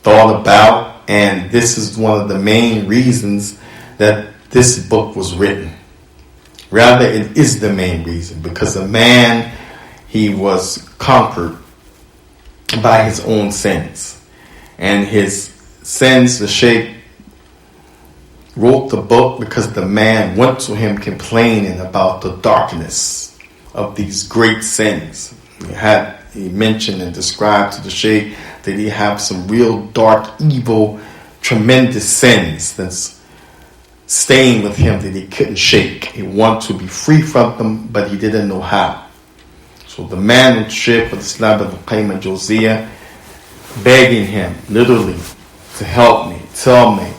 thought about, and this is one of the main reasons that this book was written. Rather, it is the main reason, because a man, he was conquered by his own sins. And his sins, the Shaykh wrote the book because the man went to him complaining about the darkness of these great sins. He mentioned and described to the Shaykh that he had some real dark, evil, tremendous sins that's staying with him that he couldn't shake. He wanted to be free from them, but he didn't know how. So the man went to Shaykh al-Islam Ibn Qayyim al-Jawziyah, begging him, literally, to help me, tell me,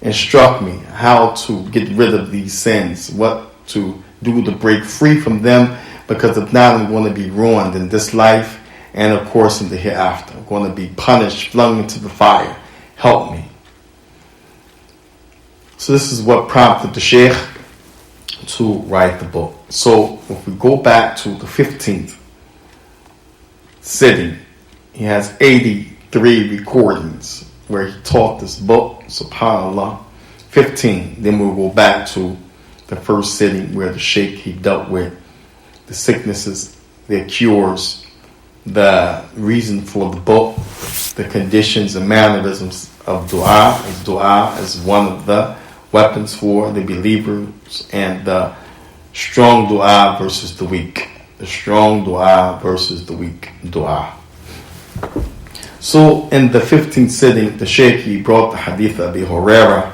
instruct me how to get rid of these sins, what to do to break free from them, because if not, I'm going to be ruined in this life and, of course, in the hereafter. I'm going to be punished, flung into the fire. Help me. So this is what prompted the Shaykh to write the book. So if we go back to the 15th sitting, he has 83 recordings where he taught this book, subhanAllah. 15. Then we'll go back to the first sitting where the Shaykh, he dealt with the sicknesses, their cures, the reason for the book, the conditions and mannerisms of dua. As dua is one of the weapons for the believers, and the strong dua versus the weak. The strong dua versus the weak dua. So in the 15th sitting, the Shaykh, he brought the hadith of Abi Hurairah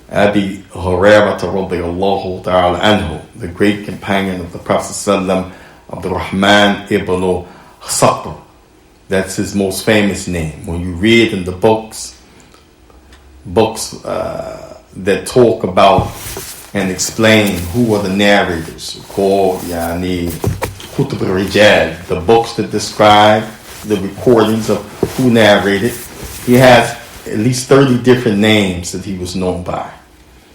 radiyallahu ta'ala anhu, the great companion of the Prophet sallam, Abdurrahman ibn Sakhr. That's his most famous name. When you read in the books that talk about and explain who are the narrators, called Kutub al-Rijal, the books that describe the recordings of who narrated, he has at least 30 different names that he was known by.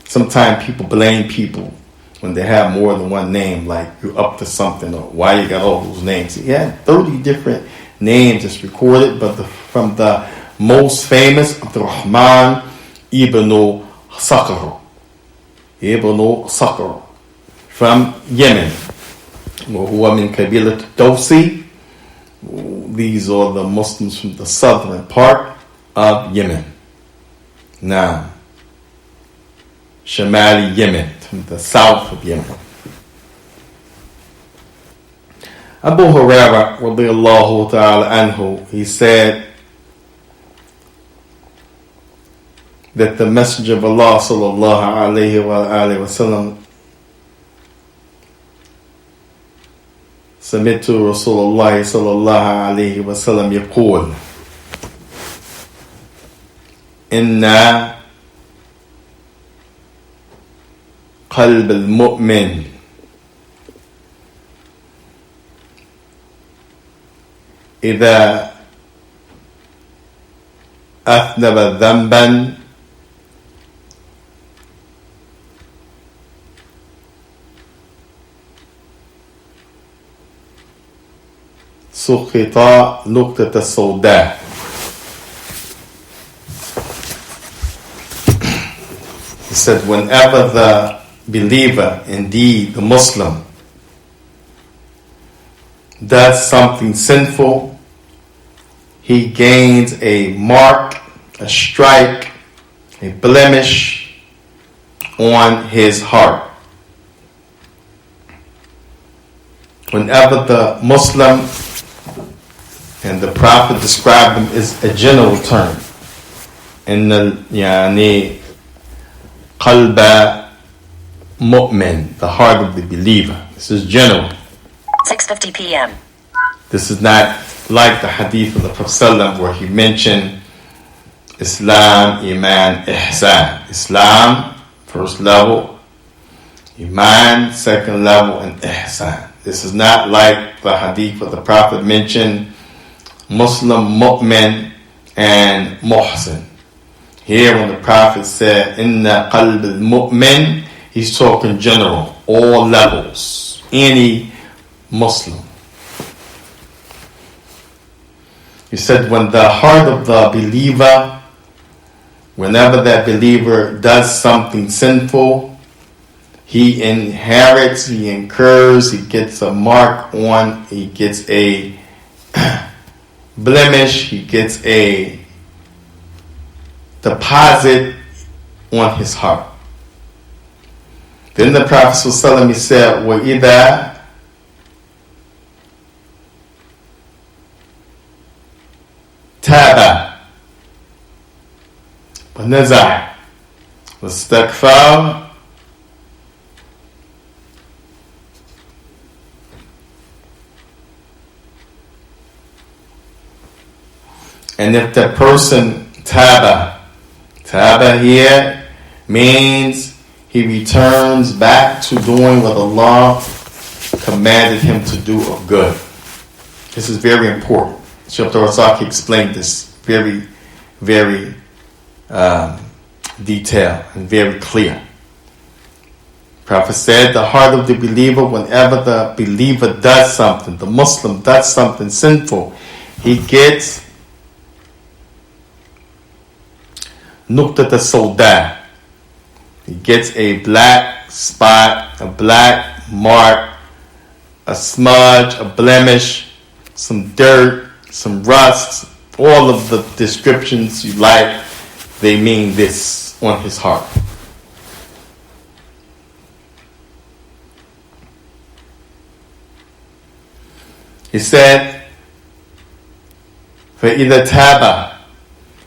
Sometimes people blame people when they have more than one name, like you're up to something, or why you got all those names. He had 30 different names that's recorded, but from the most famous, Abdurrahman Ibn Sakhr. Ibn Sakhr from Yemen. وهو من قبيلة الدوسي. These are the Muslims from the southern part of Yemen. Now, Shamali Yemen, from the south of Yemen. Abu Hurairah radiyallahu ta'ala anhu, he said that the Messenger of Allah sallallahu alayhi wa sallam سمعت رسول الله صلى الله عليه وسلم يقول إن قلب المؤمن إذا أذنب ذنبا سقط نقطة السوداء. He said, whenever the believer, indeed the Muslim, does something sinful, he gains a mark, a strike, a blemish on his heart. Whenever the Muslim, and the Prophet described them as a general term, in the qalba mu'min, the heart of the believer. This is general. 6:50 p.m. This is not like the hadith of the Prophet ﷺ where he mentioned Islam, Iman, Ihsan. Islam, first level, Iman, second level, and Ihsan. This is not like the hadith of the Prophet mentioned Muslim, Mu'min, and Muhsin. Here when the Prophet said, Inna qalb al-mu'min, he's talking general, all levels, any Muslim. He said when the heart of the believer, whenever that believer does something sinful, he inherits, he incurs, he gets a mark on, he gets a blemish, he gets a deposit on his heart. Then the Prophet ﷺ said, وَإِذَا تَابَ وَنَزَعَ وَاسْتَغْفَرَ and if the person taba here means he returns back to doing what Allah commanded him to do of good. This is very important. Shaykh Razaki explained this very, very detailed and very clear. Prophet said the heart of the believer, whenever the believer does something, the Muslim does something sinful, he gets Nuqtat al-Sawda. He gets a black spot, a black mark, a smudge, a blemish, some dirt, some rust, all of the descriptions you like, they mean this on his heart. He said, فَإِذَا تَابَ.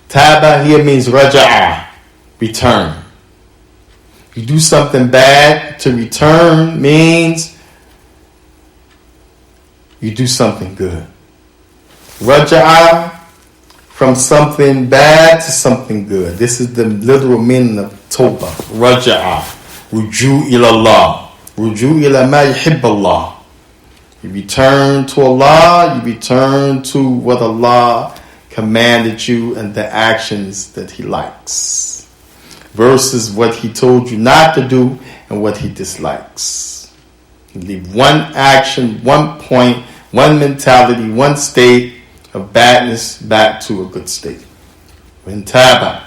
Taba here means raja'a, return. You do something bad, to return means you do something good. Raja'a, from something bad to something good. This is the literal meaning of Tawbah. Raja'a, ruju ila Allah, ruju ila ma yuhibbu Allah. You return to Allah, you return to what Allah commanded you and the actions that He likes, versus what He told you not to do and what He dislikes. You leave one action, one point, one mentality, one state of badness back to a good state. When taba.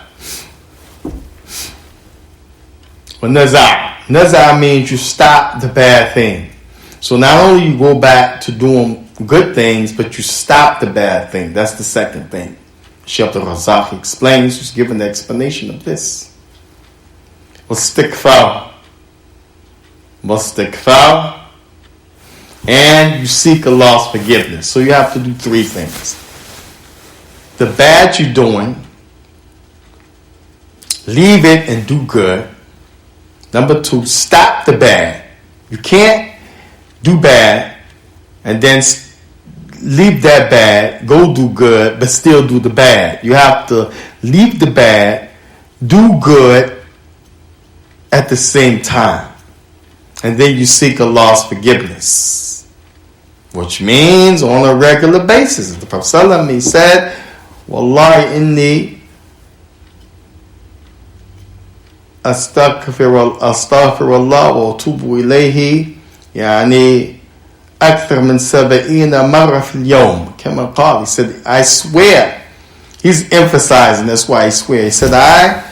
When naza means you stop the bad thing. So not only you go back to doing good things, but you stop the bad thing. That's the second thing. Shaykh al-Razaki explains, he's given the explanation of this. Wastighfar, and you seek Allah's forgiveness. So you have to do three things. The bad you're doing, leave it and do good. Number two, stop the bad. You can't do bad and then leave that bad, go do good, but still do the bad. You have to leave the bad, do good at the same time. And then you seek Allah's forgiveness. Which means on a regular basis. The Prophet ﷺ said, Wallahi inni astaghfirullah wa atubu ilayhi yani أكثر من 70 مرة في اليوم كما قال. He said, I swear. He's emphasizing, that's why he swear. He said, I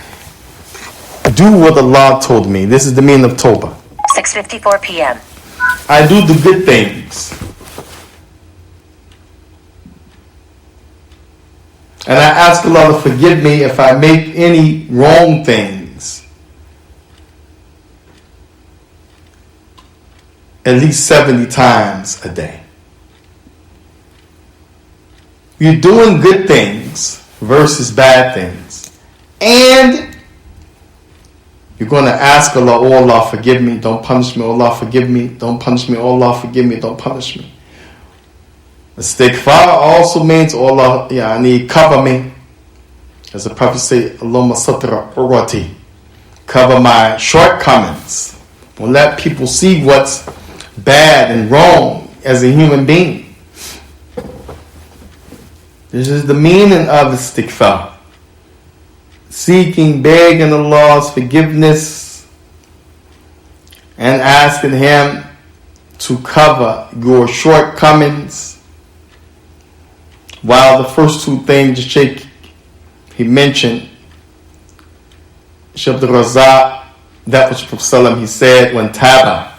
do what Allah told me. This is the meaning of Tawbah. 6:54 p.m. I do the good things. And I ask Allah to forgive me if I make any wrong things. At least 70 times a day. You're doing good things versus bad things. And you're going to ask Allah, oh Allah, forgive me, don't punish me, oh Allah, forgive me, don't punish me, oh Allah, forgive me, don't punish me. Istighfar also means, oh Allah, cover me. As the Prophet said, Allahumma satra urwati, cover my shortcomings. Don't let people see what's bad and wrong as a human being. This is the meaning of istighfar. Seeking, begging Allah's forgiveness and asking Him to cover your shortcomings While the first two things the Sheikh, he mentioned, Sheikh Abdul Razak, that was Prophet he said, when taba,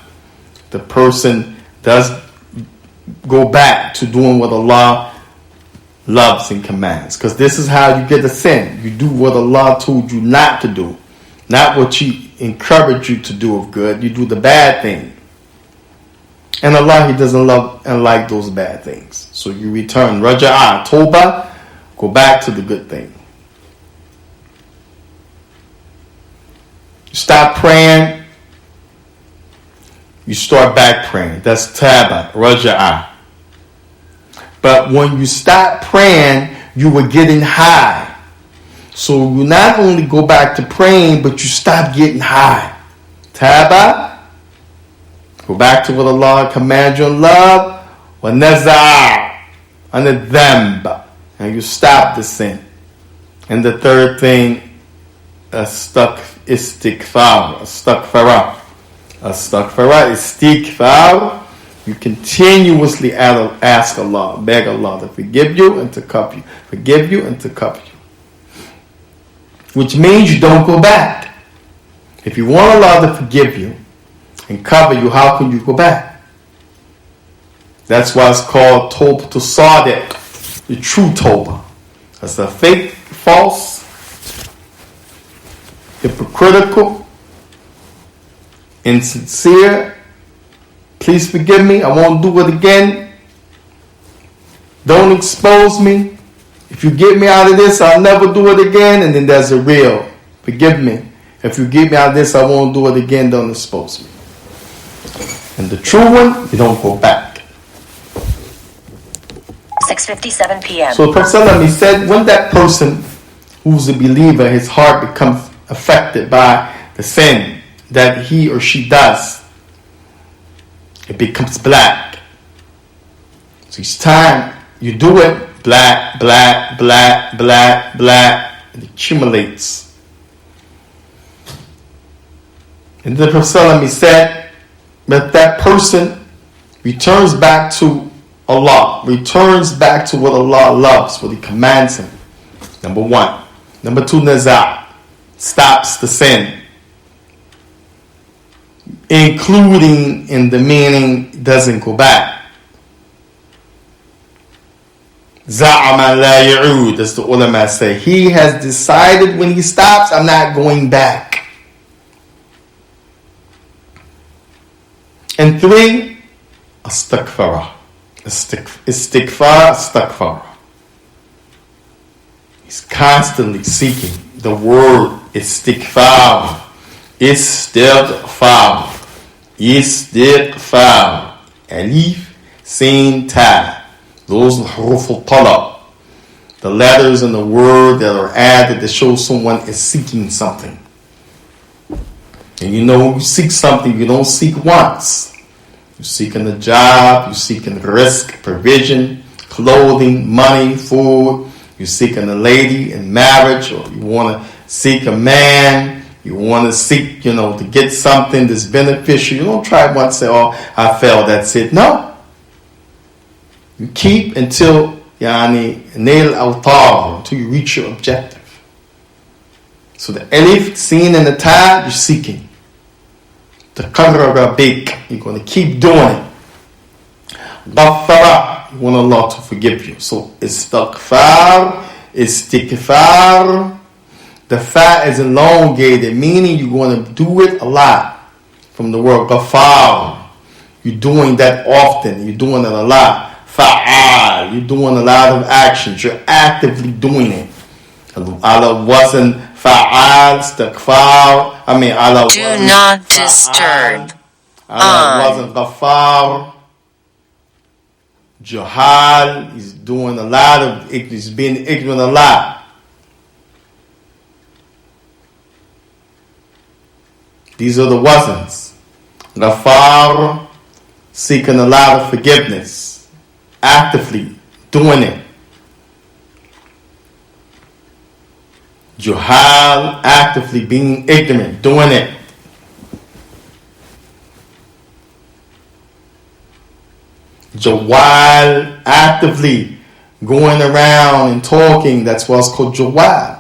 the person does go back to doing what Allah loves and commands. Because this is how you get the sin. You do what Allah told you not to do. Not what He encouraged you to do of good. You do the bad thing. And Allah, He doesn't love and like those bad things. So you return. Raja'ah, Tawbah, go back to the good thing. You stop praying, you start back praying. That's Taba, Raja'ah. But when you stop praying, you were getting high. So you not only go back to praying, but you stop getting high. Taba, go back to what Allah commands you in love. Wa naza'a, and the dhanb, and you stop the sin. And the third thing, istighfar, istighfar. You continuously ask Allah, beg Allah to forgive you and to cover you. Forgive you and to cover you. Which means you don't go back. If you want Allah to forgive you and cover you, how can you go back? That's why it's called Tawbah to Sadiq, the true Tawbah. That's a fake, false, hypocritical, insincere. Please forgive me. I won't do it again. Don't expose me. If you get me out of this, I'll never do it again. And then there's a real, forgive me. If you get me out of this, I won't do it again. Don't expose me. And the true one, you don't go back. 6:57 p.m. So Prophet he said, when that person who's a believer, his heart becomes affected by the sin that he or she does, it becomes black. So each time you do it, black, black, black, black, black, it accumulates. And the Prophet he said that that person returns back to Allah, returns back to what Allah loves, what He commands him. Number one. Number two, naza', stops the sin. Including in the meaning, doesn't go back. Za'ama la ya'ud, as the ulama say. He has decided when he stops, I'm not going back. And three, astaghfara. Istighfar. He's constantly seeking the word istighfar. Istighfar. Alif, sin, ta. Those are huruf al-talab. The letters in the word that are added to show someone is seeking something. And you know, when you seek something, you don't seek once. You're seeking a job, you're seeking risk, provision, clothing, money, food. You're seeking a lady in marriage, or you want to seek a man. You want to seek, to get something that's beneficial. You don't try once and say, oh, I failed, that's it. No. You keep until nail al-tar, until you reach your objective. So the alif, seen in the ta, you're seeking. The qarra big, you're going to keep doing it. Ghaffara, you want Allah to forgive you. So istighfar. The fa is elongated, meaning you're going to do it a lot. From the word ghaffar, you're doing that often. You're doing it a lot. Fa'al, you're doing a lot of actions. You're actively doing it. Allah wasn't fa'al, istighfar. Allah Do not disturb. Allah wasn't ghaffar. Jahal, he's doing a lot of, he's being ignorant a lot. These are the wasn'ts. Ghaffar, seeking a lot of forgiveness. Actively doing it. Juhal, actively being ignorant, doing it. Jawal, actively going around and talking, that's what's called jawab.